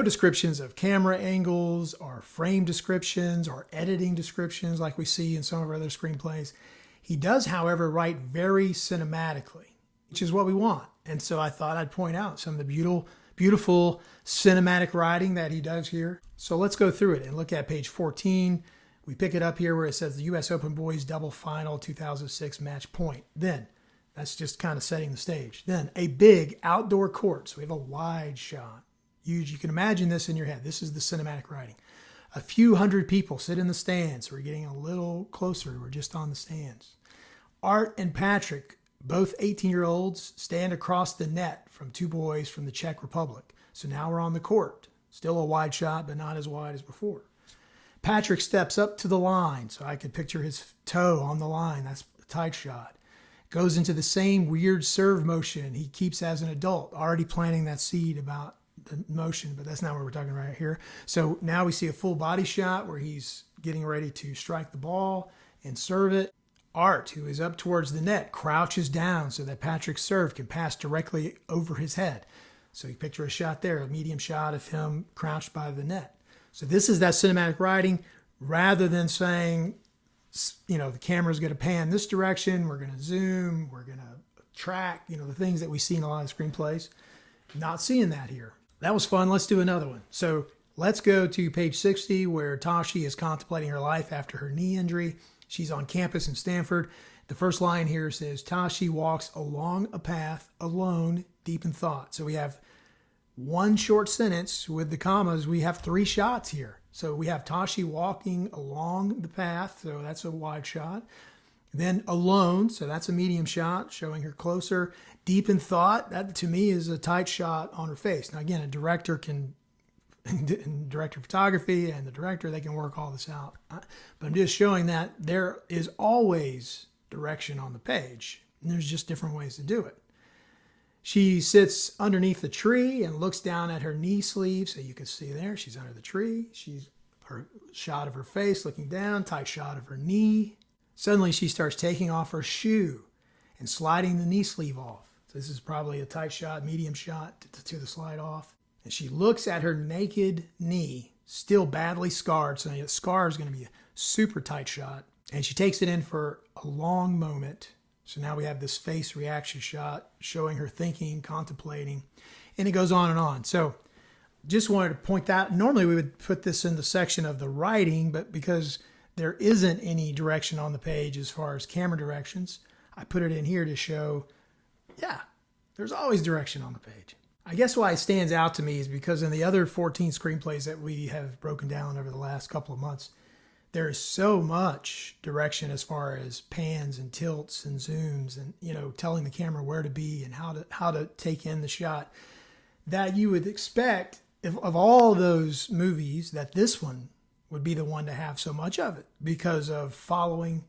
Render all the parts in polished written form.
no descriptions of camera angles or frame descriptions or editing descriptions like we see in some of our other screenplays. He does, however, write very cinematically, which is what we want. And so I thought I'd point out some of the beautiful cinematic writing that he does here. So let's go through it and look at page 14. We pick it up here where it says the U.S. Open Boys Double Final 2006 match point. Then, that's just kind of setting the stage. Then, a big outdoor court. So we have a wide shot. You can imagine this in your head. This is the cinematic writing. A few hundred people sit in the stands. We're getting a little closer. We're just on the stands. Art and Patrick, both 18-year-olds, stand across the net from two boys from the Czech Republic. So now we're on the court. Still a wide shot, but not as wide as before. Patrick steps up to the line, so I could picture his toe on the line. That's a tight shot. Goes into the same weird serve motion he keeps as an adult, already planting that seed about the motion, but that's not what we're talking about here. So now we see a full body shot where he's getting ready to strike the ball and serve it. Art, who is up towards the net, crouches down so that Patrick's serve can pass directly over his head. So you picture a shot there, a medium shot of him crouched by the net. So this is that cinematic writing, rather than saying, the camera's going to pan this direction, we're going to zoom, we're going to track, the things that we see in a lot of screenplays. Not seeing that here. That was fun. Let's do another one. So let's go to page 60 where Tashi is contemplating her life after her knee injury. She's on campus in Stanford. The first line here says, Tashi walks along a path alone, deep in thought. So we have one short sentence with the commas. We have three shots here. So we have Tashi walking along the path. So that's a wide shot. Then alone. So that's a medium shot showing her closer. Deep in thought. That to me is a tight shot on her face. Now again, a director can, director of photography and the director, they can work all this out. But I'm just showing that there is always direction on the page. And there's just different ways to do it. She sits underneath the tree and looks down at her knee sleeve. So you can see there, she's under the tree. She's her shot of her face looking down, tight shot of her knee. Suddenly she starts taking off her shoe and sliding the knee sleeve off. So this is probably a tight shot, medium shot to the slide off. And she looks at her naked knee, still badly scarred. So the scar is going to be a super tight shot. And she takes it in for a long moment. So now we have this face reaction shot showing her thinking, contemplating, and it goes on and on. So just wanted to point that. Normally we would put this in the section of the writing, but because there isn't any direction on the page as far as camera directions, I put it in here to show, there's always direction on the page. I guess why it stands out to me is because in the other 14 screenplays that we have broken down over the last couple of months, there is so much direction as far as pans and tilts and zooms and, telling the camera where to be and how to take in the shot, that you would expect of all those movies that this one would be the one to have so much of it because of following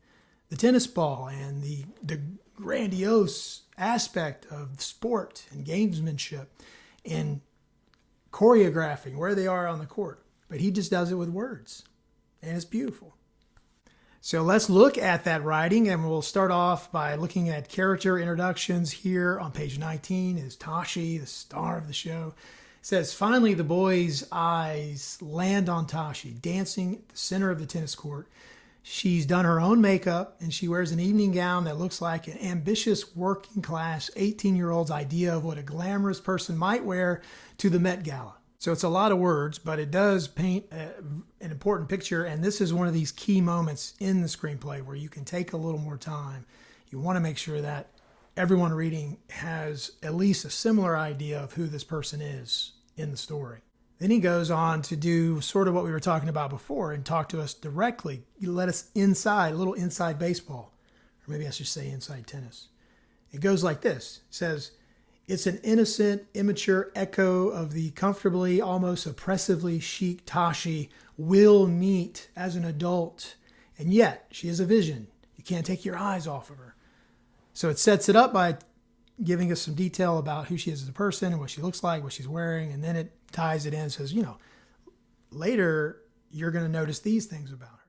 the tennis ball and the grandiose aspect of sport and gamesmanship and choreographing where they are on the court. But he just does it with words. And it's beautiful. So let's look at that writing, and we'll start off by looking at character introductions. Here on page 19 is Tashi, the star of the show. It says, finally the boys' eyes land on Tashi, dancing at the center of the tennis court. She's done her own makeup, and she wears an evening gown that looks like an ambitious working class 18-year-old's idea of what a glamorous person might wear to the Met Gala. So it's a lot of words, but it does paint an important picture. And this is one of these key moments in the screenplay where you can take a little more time. You want to make sure that everyone reading has at least a similar idea of who this person is in the story. Then he goes on to do sort of what we were talking about before and talk to us directly. You let us inside, a little inside baseball, or maybe I should say inside tennis. It goes like this. It says, it's an innocent, immature echo of the comfortably, almost oppressively chic Tashi will meet as an adult. And yet, she has a vision. You can't take your eyes off of her. So it sets it up by giving us some detail about who she is as a person and what she looks like, what she's wearing. And then it ties it in and says, later you're going to notice these things about her.